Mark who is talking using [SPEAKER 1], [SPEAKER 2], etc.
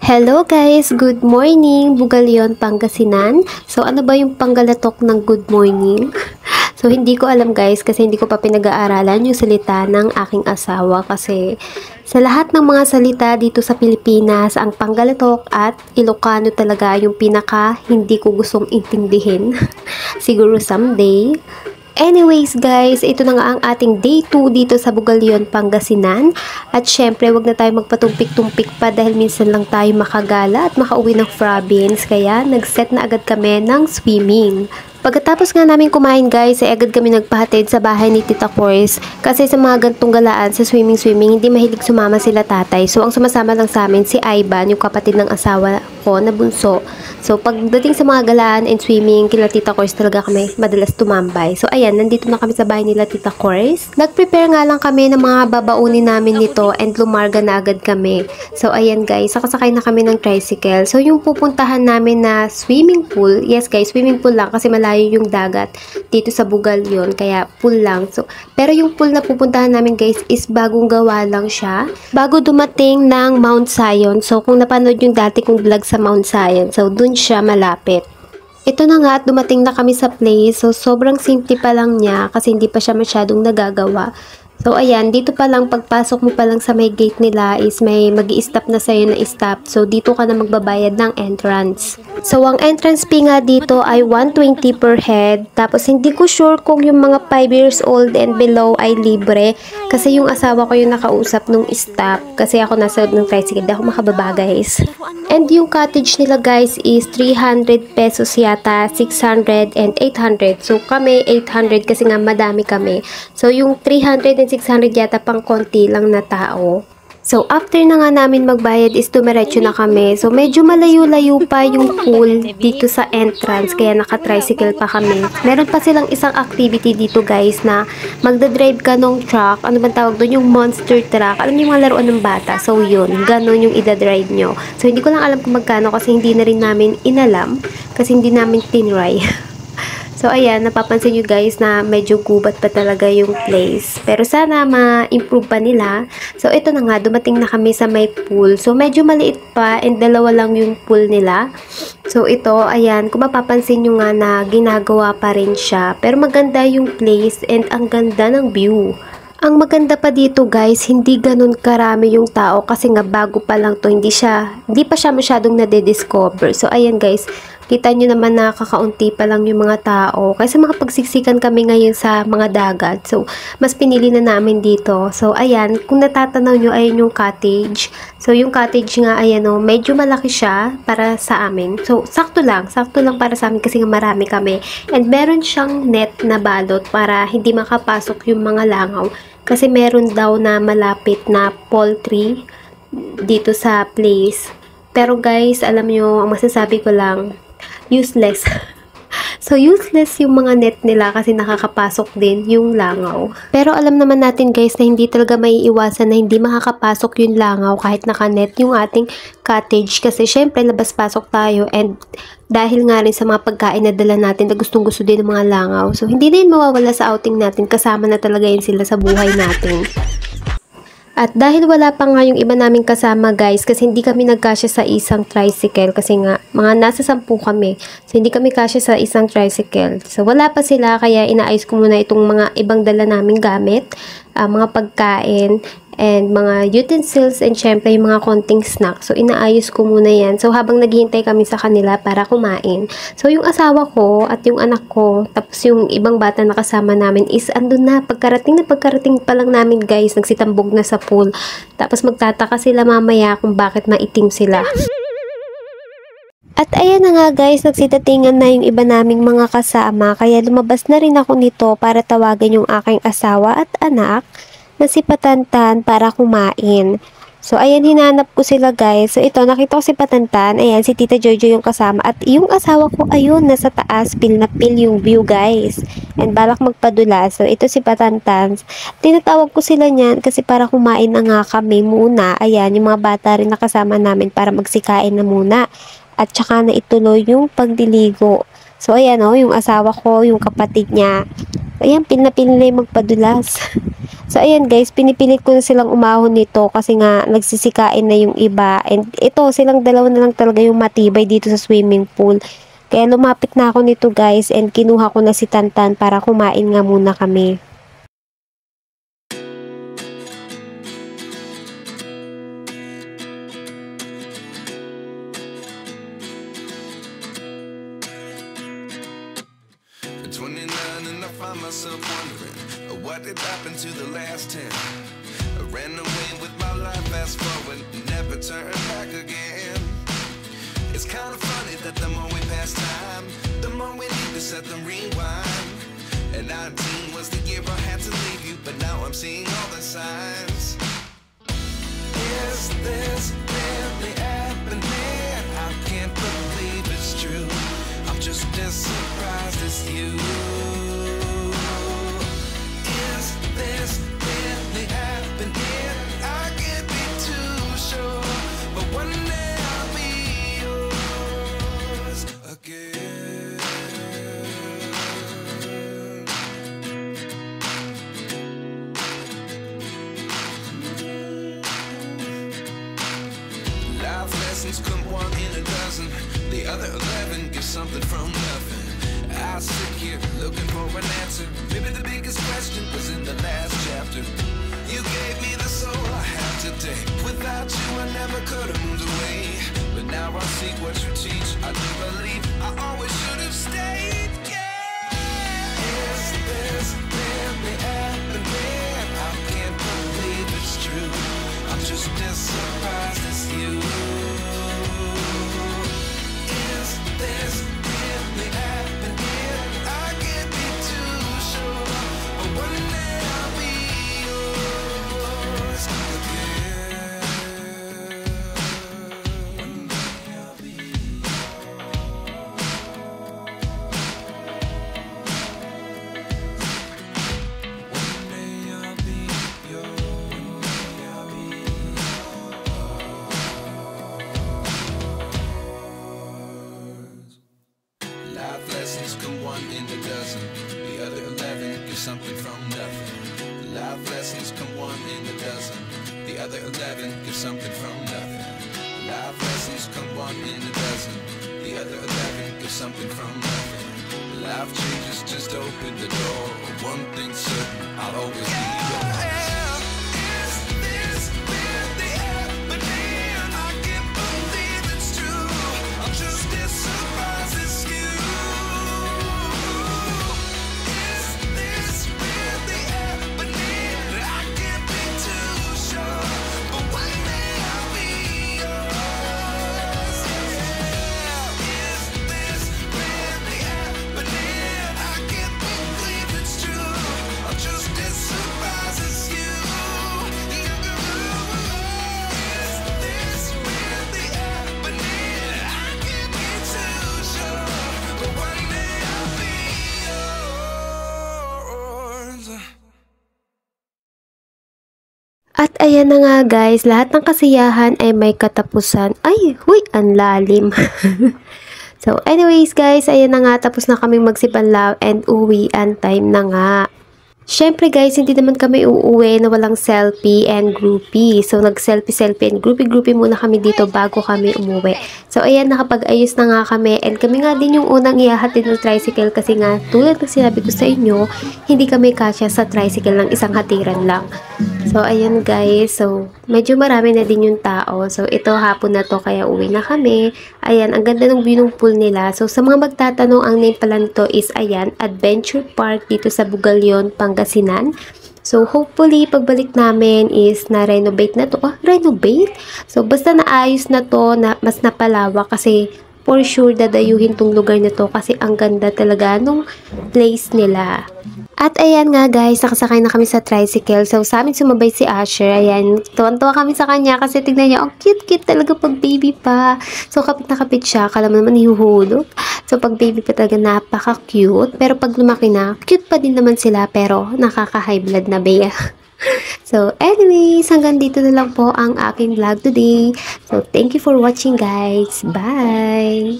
[SPEAKER 1] Hello guys! Good morning! Bugalyon, Pangasinan. So ano ba yung panggalatok ng good morning? So hindi ko alam guys kasi hindi ko pa pinag-aaralan yung salita ng aking asawa kasi sa lahat ng mga salita dito sa Pilipinas, ang panggalatok at Ilocano talaga yung pinaka hindi ko gustong intindihin. Siguro someday. Anyways guys, ito na nga ang ating day 2 dito sa Bugalyon, Pangasinan. At syempre, wag na tayo magpatumpik-tumpik pa dahil minsan lang tayo makagala at makauwi ng province. Kaya nag-set na agad kami ng swimming. Pagkatapos nga namin kumain guys, ay agad kami nagpahatid sa bahay ni Tita Cors kasi sa mga gantong galaan sa swimming, hindi mahilig sumama sila tatay. So ang sumasama lang sa amin si Ivan, yung kapatid ng asawa ko na bunso. So pagdating sa mga galaan and swimming, kila Tita Cors talaga kami madalas tumambay. So ayan, nandito na kami sa bahay nila Tita Cors. Nag-prepare nga lang kami ng mga babaunin namin nito and lumarga na agad kami. So ayan guys, sakasakay na kami ng tricycle. So yung pupuntahan namin na swimming pool, yes guys, swimming pool lang kasi malayo yung dagat dito sa Bugalyon, kaya pool lang. So, pero yung pool na pupuntahan namin guys is bagong gawa lang siya. Bago dumating ng Mount Zion. So, kung napanood yung dati kong vlog sa Mount Zion, so dun siya malapit. Ito na nga at dumating na kami sa place. So, sobrang simple pa lang niya kasi hindi pa siya masyadong nagagawa. So, ayan, dito pa lang, pagpasok mo pa lang sa may gate nila is may mag-i-stop na sa'yo na stop. So, dito ka na magbabayad ng entrance. So, ang entrance fee nga dito ay 120 per head. Tapos, hindi ko sure kung yung mga 5 years old and below ay libre. Kasi yung asawa ko yung nakausap nung stop. Kasi ako nasa loob ng tricycle, hindi ako makababa guys. And yung cottage nila guys is 300 pesos yata, 600 and 800. So, kami 800 kasi nga madami kami. So, yung 300 and 600 yata pang konti lang na tao. So, after na nga namin magbayad is dumiretso na kami. So, medyo malayo-layo pa yung pool dito sa entrance. Kaya naka-tricycle pa kami. Meron pa silang isang activity dito guys na magdadrive ka ng truck. Ano bang tawag doon? Yung monster truck. Alam niyo yung mga laruan ng bata. So, yun. Ganon yung idadrive nyo. So, hindi ko lang alam kung magkano kasi hindi na rin namin inalam. Kasi hindi namin tinry. So, ayan, napapansin nyo guys na medyo gubat pa talaga yung place. Pero sana ma-improve pa nila. So, ito na nga, dumating na kami sa may pool. So, medyo maliit pa and dalawa lang yung pool nila. So, ito, ayan, kung mapapansin nyo nga na ginagawa pa rin siya. Pero maganda yung place and ang ganda ng view. Ang maganda pa dito guys, hindi ganun karami yung tao kasi nga bago pa lang to, hindi pa siya masyadong nade-discover. So ayan guys, kita nyo naman na kakaunti pa lang yung mga tao. Kasi makapagsiksikan kami ngayon sa mga dagat. So mas pinili na namin dito. So ayan, kung natatanaw nyo, ayan yung cottage. So yung cottage nga, ayan o, medyo malaki siya para sa amin. So sakto lang para sa amin kasi nga marami kami. And meron siyang net na balot para hindi makapasok yung mga langaw. Kasi meron daw na malapit na poultry dito sa place. Pero guys, alam nyo, ang masasabi ko lang, useless. So, useless yung mga net nila kasi nakakapasok din yung langaw. Pero alam naman natin guys na hindi talaga may iwasan na hindi makakapasok yung langaw kahit nakanet yung ating cottage. Kasi syempre, labas-pasok tayo and dahil nga rin sa mga pagkain na dala natin na gustong-gusto din ng mga langaw. So, hindi na yun mawawala sa outing natin. Kasama na talaga yun sila sa buhay natin. At dahil wala pa nga yung iba naming kasama guys, kasi hindi kami nagkasya sa isang tricycle, kasi nga mga nasa 10 kami. So hindi kami kasya sa isang tricycle. So wala pa sila, kaya inaayos ko muna itong mga ibang dala naming gamit, mga pagkain, and mga utensils, and syempre yung mga konting snacks. So inaayos ko muna yan. So habang naghihintay kami sa kanila para kumain. So yung asawa ko at yung anak ko, tapos yung ibang bata na kasama namin is andun na. Pagkarating pa lang namin guys, nagsitambog na sa pool. Tapos magtataka sila mamaya kung bakit maitim sila. At ayan na nga guys, nagsitatingan na yung iba naming mga kasama. Kaya lumabas na rin ako nito para tawagan yung aking asawa at anak na si Patantan para kumain. So, ayan, hinanap ko sila guys. So, ito, nakita ko si Patantan. Ayan, si Tita Jojo yung kasama. At yung asawa ko, ayun, nasa taas. Pil na pil yung view guys. And balak magpadula. So, ito si Patantan. Tinatawag ko sila niyan kasi para kumain na nga kami muna. Ayan, yung mga bata rin nakasama namin para magsikain na muna. At saka na ituloy yung pagdiligo. So, ayan o, yung asawa ko, yung kapatid niya. Ayan, pinili magpadulas. So, ayan guys, pinipilit ko na silang umahon nito kasi nga nagsisikain na yung iba. And ito, silang dalawa na lang talaga yung matibay dito sa swimming pool. Kaya lumapit na ako nito guys and kinuha ko na si Tantan para kumain nga muna kami.
[SPEAKER 2] Myself wondering what did happen to the last 10. I ran away with my life, fast forward, never turn back again. It's kind of funny that the more we pass time, the more we need to set the rewind. And 19 was the year I had to leave you, but now I'm seeing all the signs. Is this really happening? I can't believe it's true. I'm just as surprised as you. This really happening? I can't be too sure, but one day I'll be yours again. Life lessons come one in a dozen, the other 11 get something from nothing. I sit here looking for an answer. Maybe the biggest question was in the last chapter. You gave me the soul I have today. Without you I never could have moved away. But now I see what you teach. I do believe I always should have stayed. Yeah. Is this really happening? I can't believe it's true. I'm just as surprised as you. Is this really happening? In a dozen, the other 11 get something from nothing. Life lessons come one in a dozen, the other 11 get something from nothing. Life lessons come one in a dozen, the other 11 get something from nothing. Life changes just open the door. One thing's certain, I'll always be yours.
[SPEAKER 1] At ayan na nga guys, lahat ng kasiyahan ay may katapusan. Ay, huy, ang lalim. So anyways guys, ayan na nga, tapos na kaming magsibanlaw and uwian time na nga. Syempre guys, hindi naman kami uuwi na walang selfie and groupie. So nag-selfie and groupie muna kami dito bago kami umuwi. So ayan, nakapag-ayos na nga kami and kami nga din yung unang ihahatid ng tricycle kasi nga tulad ng sinabi ko sa inyo, hindi kami kasya sa tricycle ng isang hatiran lang. So ayan guys, so medyo marami na din yung tao. So ito hapon na to kaya uwi na kami. Ayan, ang ganda ng view ng pool nila. So sa mga magtatanong, ang name pala nito is ayan, Adventure Park dito sa Bugalyon, Pangasinan. So hopefully pagbalik namin is na-renovate na to. Renovate? So basta naayos na to, na mas napalawak kasi for sure dadayuhin tong lugar na to kasi ang ganda talaga nung place nila. At ayan nga guys, nakasakay na kami sa tricycle. So sa amin sumabay si Asher. Ayan, tuwan-tuwa kami sa kanya kasi tignan niya, ang cute-cute talaga pag baby pa. So kapit na kapit siya, akala mo naman hihuhulog. So pag baby pa talaga napaka-cute. Pero pag lumaki na, cute pa din naman sila pero nakaka-high blood na ba. So anyways, hanggang dito na lang po ang aking vlog today. So thank you for watching guys. Bye!